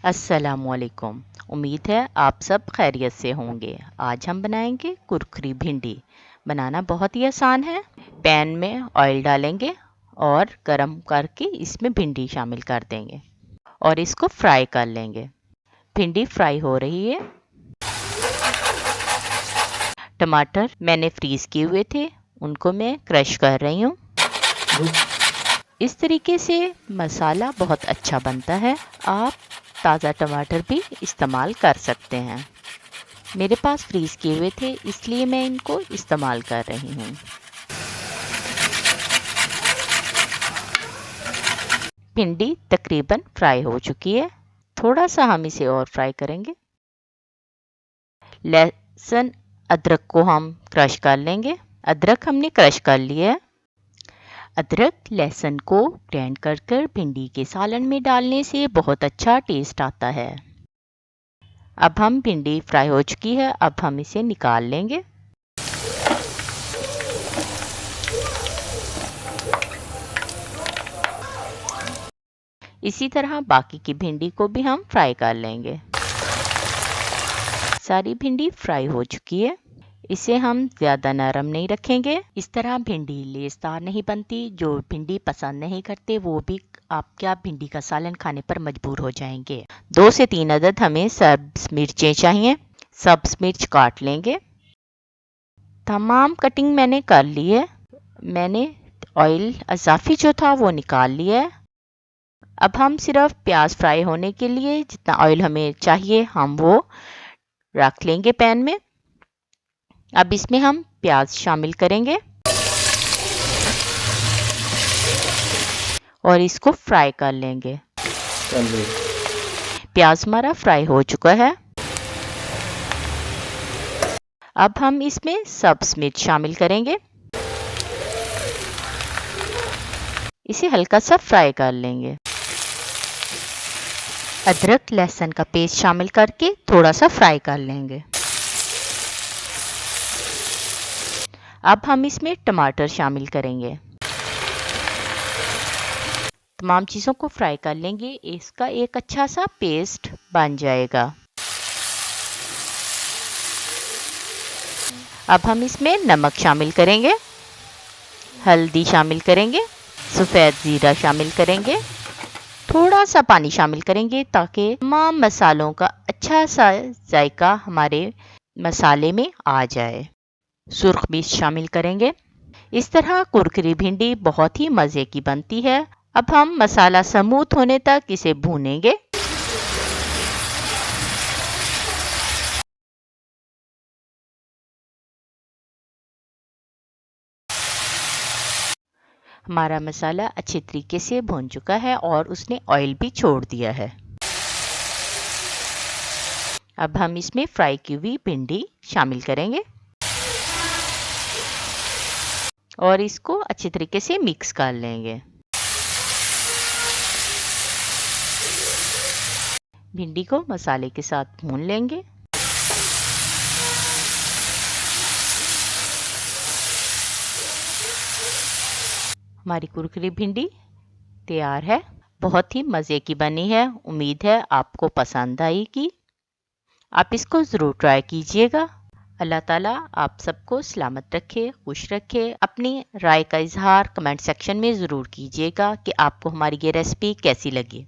अस्सलामुअलैकुम। उम्मीद है आप सब खैरियत से होंगे। आज हम बनाएंगे कुरकुरी भिंडी। बनाना बहुत ही आसान है। पैन में ऑयल डालेंगे और गरम करके इसमें भिंडी शामिल कर देंगे और इसको फ्राई कर लेंगे। भिंडी फ्राई हो रही है। टमाटर मैंने फ्रीज किए हुए थे, उनको मैं क्रश कर रही हूँ। इस तरीके से मसाला बहुत अच्छा बनता है। आप ताज़ा टमाटर भी इस्तेमाल कर सकते हैं। मेरे पास फ्रीज किए हुए थे इसलिए मैं इनको इस्तेमाल कर रही हूँ। भिंडी तकरीबन फ्राई हो चुकी है। थोड़ा सा हम इसे और फ्राई करेंगे। लहसुन अदरक को हम क्रश कर लेंगे। अदरक हमने क्रश कर लिया है। अदरक लहसुन को ग्राइंड कर भिंडी के सालन में डालने से बहुत अच्छा टेस्ट आता है। अब हम भिंडी फ्राई हो चुकी है, अब हम इसे निकाल लेंगे। इसी तरह बाकी की भिंडी को भी हम फ्राई कर लेंगे। सारी भिंडी फ्राई हो चुकी है। इसे हम ज़्यादा नरम नहीं रखेंगे। इस तरह भिंडी लेसदार नहीं बनती। जो भिंडी पसंद नहीं करते वो भी आपके भिंडी का सालन खाने पर मजबूर हो जाएंगे। 2 से 3 अदद हमें सब्ज मिर्चें चाहिए। सब्ज मिर्च काट लेंगे। तमाम कटिंग मैंने कर ली है। मैंने ऑयल अजाफी जो था वो निकाल लिया है। अब हम सिर्फ प्याज फ्राई होने के लिए जितना ऑयल हमें चाहिए हम वो रख लेंगे पैन में। अब इसमें हम प्याज शामिल करेंगे और इसको फ्राई कर लेंगे। प्याज हमारा फ्राई हो चुका है। अब हम इसमें सब्ज मिर्च शामिल करेंगे। इसे हल्का सा फ्राई कर लेंगे। अदरक लहसुन का पेस्ट शामिल करके थोड़ा सा फ्राई कर लेंगे। अब हम इसमें टमाटर शामिल करेंगे। तमाम चीज़ों को फ्राई कर लेंगे। इसका एक अच्छा सा पेस्ट बन जाएगा। अब हम इसमें नमक शामिल करेंगे, हल्दी शामिल करेंगे, सफ़ेद ज़ीरा शामिल करेंगे, थोड़ा सा पानी शामिल करेंगे ताकि तमाम मसालों का अच्छा सा जायका हमारे मसाले में आ जाए। सुर्ख मिर्च शामिल करेंगे। इस तरह कुरकुरी भिंडी बहुत ही मज़े की बनती है। अब हम मसाला स्मूथ होने तक इसे भूनेंगे। हमारा मसाला अच्छे तरीके से भून चुका है और उसने ऑयल भी छोड़ दिया है। अब हम इसमें फ्राई की हुई भिंडी शामिल करेंगे और इसको अच्छे तरीके से मिक्स कर लेंगे। भिंडी को मसाले के साथ भून लेंगे। हमारी कुरकुरी भिंडी तैयार है। बहुत ही मज़े की बनी है। उम्मीद है आपको पसंद आएगी। आप इसको ज़रूर ट्राई कीजिएगा। अल्लाह ताला आप सबको सलामत रखे, खुश रखे। अपनी राय का इजहार कमेंट सेक्शन में ज़रूर कीजिएगा कि आपको हमारी ये रेसिपी कैसी लगी।